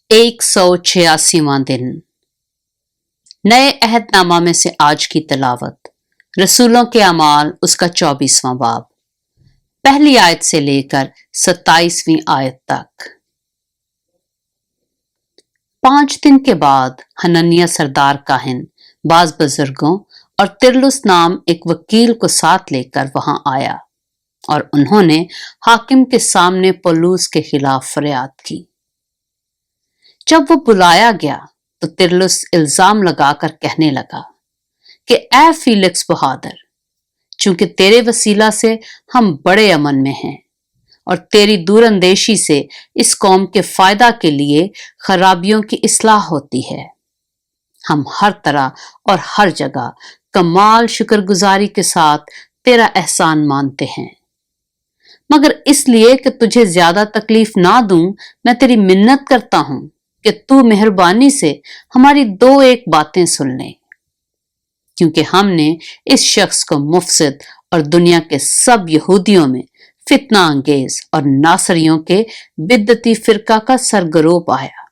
186वां दिन। नए अहदनामा में से आज की तिलावत रसूलों के अमाल उसका 24वां बाब, पहली आयत से लेकर 27वीं आयत तक। 5 दिन के बाद हनन्याह सरदार काहिन, बाज बुजुर्गों और तिरलुस नाम एक वकील को साथ लेकर वहां आया और उन्होंने हाकिम के सामने पौलुस के खिलाफ फरियाद की। जब वो बुलाया गया तो तिरलुस इल्जाम लगाकर कहने लगा कि ऐ फीलिक्स बहादुर, चूंकि तेरे वसीला से हम बड़े अमन में हैं और तेरी दूरंदेशी से इस कौम के फायदा के लिए खराबियों की इस्लाह होती है, हम हर तरह और हर जगह कमाल शुक्रगुजारी के साथ तेरा एहसान मानते हैं। मगर इसलिए कि तुझे ज्यादा तकलीफ ना दूं, मैं तेरी मिन्नत करता हूं कि तू मेहरबानी से हमारी 2-1 बातें सुन ले, क्योंकि हमने इस शख्स को मुफसिद और दुनिया के सब यहूदियों में फितना अंगेज और नासरियों के बिद्दती फिरका का सरगरो पाया।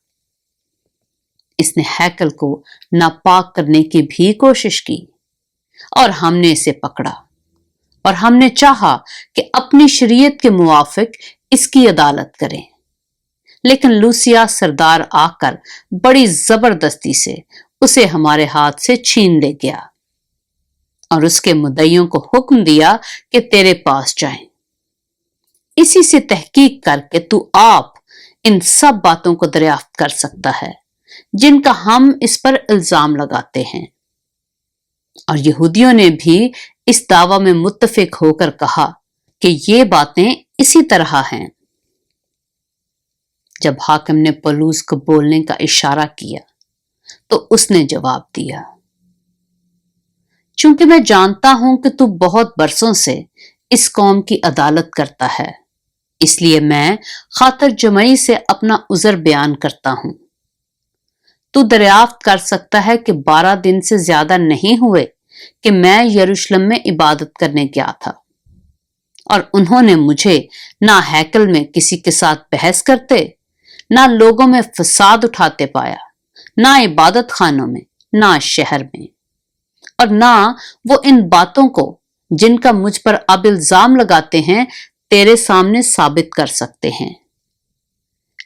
इसने हैकल को नापाक करने की भी कोशिश की और हमने इसे पकड़ा और हमने चाहा कि अपनी शरीयत के मुवाफिक इसकी अदालत करें, लेकिन लूसिया सरदार आकर बड़ी जबरदस्ती से उसे हमारे हाथ से छीन ले गया और उसके मुद्दइयों को हुक्म दिया कि तेरे पास जाएं। इसी से तहकीक करके तू आप इन सब बातों को दरियाफ्त कर सकता है जिनका हम इस पर इल्जाम लगाते हैं। और यहूदियों ने भी इस दावा में मुत्तफिक होकर कहा कि ये बातें इसी तरह हैं। जब हाकिम ने पौलुस को बोलने का इशारा किया तो उसने जवाब दिया, चूंकि मैं जानता हूं कि तू बहुत बरसों से इस कौम की अदालत करता है, इसलिए मैं खातर जमई से अपना उज़र बयान करता हूं। तू दरियाफ्त कर सकता है कि 12 दिन से ज्यादा नहीं हुए कि मैं यरूशलेम में इबादत करने गया था और उन्होंने मुझे ना हैकल में किसी के साथ बहस करते, ना लोगों में फसाद उठाते पाया, ना इबादत खानों में, ना शहर में, और ना वो इन बातों को जिनका मुझ पर अब इल्जाम लगाते हैं तेरे सामने साबित कर सकते हैं।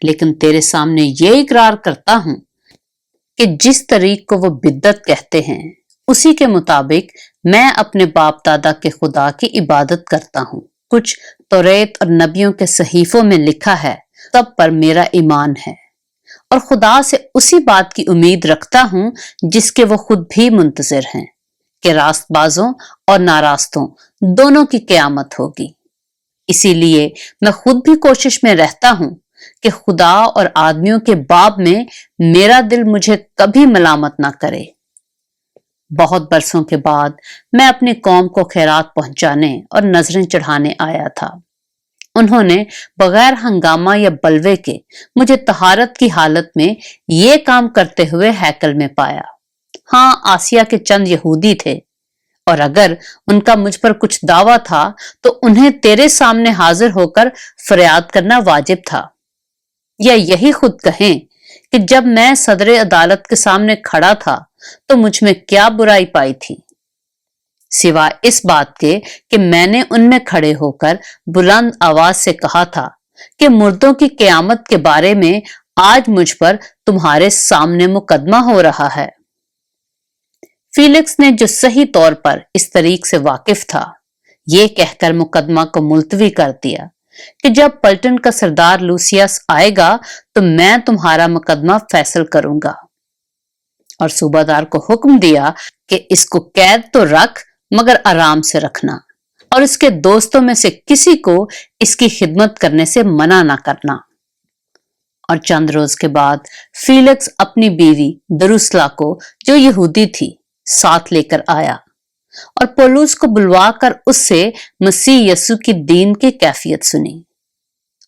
लेकिन तेरे सामने ये इकरार करता हूं कि जिस तरीक को वो बिद्दत कहते हैं उसी के मुताबिक मैं अपने बाप दादा के खुदा की इबादत करता हूं। कुछ तौरेत और नबियों के सहीफों में लिखा है, सब पर मेरा ईमान है और खुदा से उसी बात की उम्मीद रखता हूं जिसके वो खुद भी मुंतजिर हैं कि रास्तबाजों और नारास्तों दोनों की क़यामत होगी। इसीलिए मैं खुद भी कोशिश में रहता हूं कि खुदा और आदमियों के बाब में मेरा दिल मुझे कभी मलामत ना करे। बहुत बरसों के बाद मैं अपनी कौम को खैरात पहुंचाने और नजरें चढ़ाने आया था। उन्होंने बगैर हंगामा या बलवे के मुझे तहारत की हालत में ये काम करते हुए हैकल में पाया। हाँ, आसिया के चंद यहूदी थे और अगर उनका मुझ पर कुछ दावा था तो उन्हें तेरे सामने हाजिर होकर फरियाद करना वाजिब था, या यही खुद कहें कि जब मैं सदर अदालत के सामने खड़ा था तो मुझ में क्या बुराई पाई थी, सिवाय इस बात के कि मैंने उनमें खड़े होकर बुलंद आवाज से कहा था कि मुर्दों की क़यामत के बारे में आज मुझ पर तुम्हारे सामने मुकदमा हो रहा है। फीलिक्स ने, जो सही तौर पर इस तरीक से वाकिफ था, ये कहकर मुकदमा को मुलतवी कर दिया कि जब पलटन का सरदार लूसियस आएगा तो मैं तुम्हारा मुकदमा फैसल करूंगा, और सूबादार को हुक्म दिया कि इसको कैद तो रख मगर आराम से रखना और इसके दोस्तों में से किसी को इसकी खिदमत करने से मना ना करना। और चंद रोज के बाद फीलिक्स अपनी बीवी दरुसला को, जो यहूदी थी, साथ लेकर आया और पौलुस को बुलवाकर उससे मसीह यसु की दीन की कैफियत सुनी।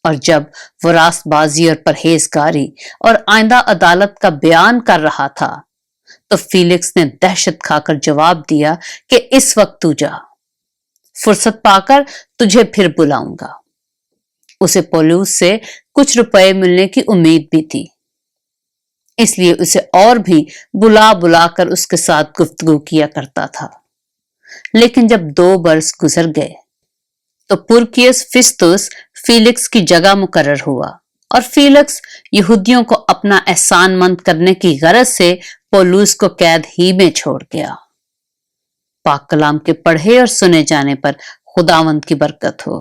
और जब वो रास्तबाजी और परहेजगारी और आइंदा अदालत का बयान कर रहा था तो फीलिक्स ने दहशत खाकर जवाब दिया कि इस वक्त तू जा, फुर्सत पाकर तुझे फिर बुलाऊंगा। उसे पौलुस से कुछ रुपए मिलने की उम्मीद भी थी। اس لیے اسے اور بھی بلا بلا کر اس کے ساتھ گفتگو کیا کرتا تھا۔ لیکن جب 2 برس گزر گئے تو پورکیس فیسٹوس فیلکس کی جگہ مقرر ہوا اور فیلکس یہودیوں کو اپنا احسان مند کرنے کی غرض سے پولوس کو قید ہی میں چھوڑ گیا۔ پاک کلام کے پڑھے اور سنے جانے پر خداوند کی برکت ہو۔